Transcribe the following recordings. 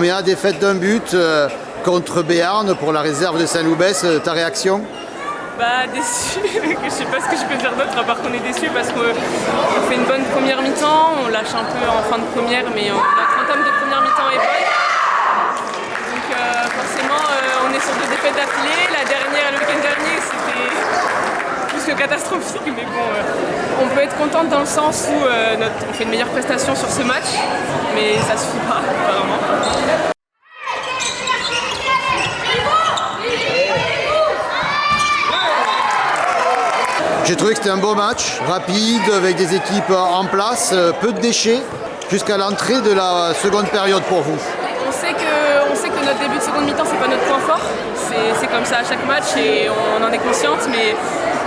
Nouméa, défaite d'un but contre Béarn pour la réserve de Saint-Loubès. Ta réaction? Déçu, je sais pas ce que je peux dire d'autre à part qu'on est déçu parce qu'on fait une bonne première mi-temps, on lâche un peu en fin de première, mais notre entame de première mi-temps est bonne. Donc forcément on est sur 2 défaites d'affilée. La dernière, le week-end dernier, c'était plus que catastrophique, mais bon, on peut être contente dans le sens où on fait une meilleure prestation sur ce match, mais ça suffit pas apparemment. J'ai trouvé que c'était un beau match, rapide, avec des équipes en place, peu de déchets, jusqu'à l'entrée de la seconde période pour vous. On sait que notre début de seconde mi-temps, c'est pas notre point fort. C'est comme ça à chaque match et on en est consciente, mais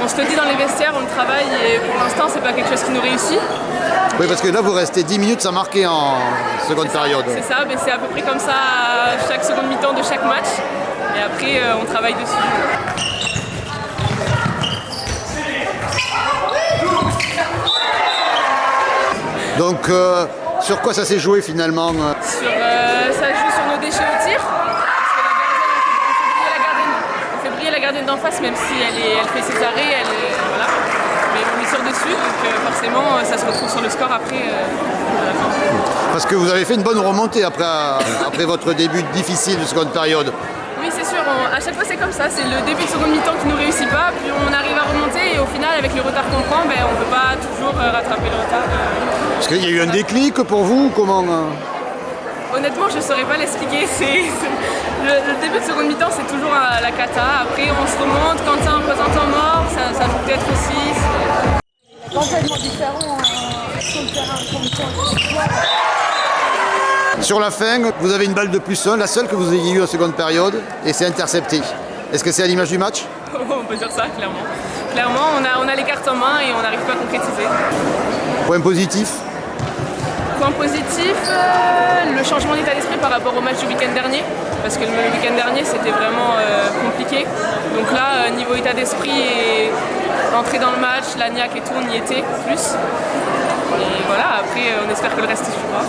on se le dit dans les vestiaires, on le travaille et pour l'instant, c'est pas quelque chose qui nous réussit. Oui, parce que là, vous restez 10 minutes sans marquer en seconde période. C'est ça, mais c'est à peu près comme ça à chaque seconde mi-temps de chaque match. Et après, on travaille dessus. Donc, sur quoi ça s'est joué finalement? Ça joue sur nos déchets au tir. On fait briller la gardienne d'en face, même si elle fait ses arrêts, voilà. Mais on lui sort dessus, donc forcément ça se retrouve sur le score après. Parce que vous avez fait une bonne remontée après votre début difficile de seconde période. Oui, c'est sûr, à chaque fois c'est comme ça, c'est le début de seconde mi-temps qui ne nous réussit pas, puis on arrive à remonter et au final avec le retard qu'on prend, on ne peut pas toujours rattraper le retard. Est-ce qu'il y a eu un déclic pour vous? Comment Honnêtement, je ne saurais pas l'expliquer. Le début de seconde mi-temps, c'est toujours la cata. Après, on se remonte. Quand c'est un peu en temps mort, ça joue peut-être aussi. Complètement différent sur le terrain comme ça. Sur la fin, vous avez une balle de +1, la seule que vous ayez eue en seconde période, et c'est intercepté. Est-ce que c'est à l'image du match? On peut dire ça, clairement. Clairement, on a les cartes en main et on n'arrive pas à concrétiser. Point positif? Point positif, le changement d'état d'esprit par rapport au match du week-end dernier. Parce que le week-end dernier, c'était vraiment compliqué. Donc là, niveau état d'esprit et entrer dans le match, la niaque et tout, on y était plus. Et voilà, après, on espère que le reste suivra.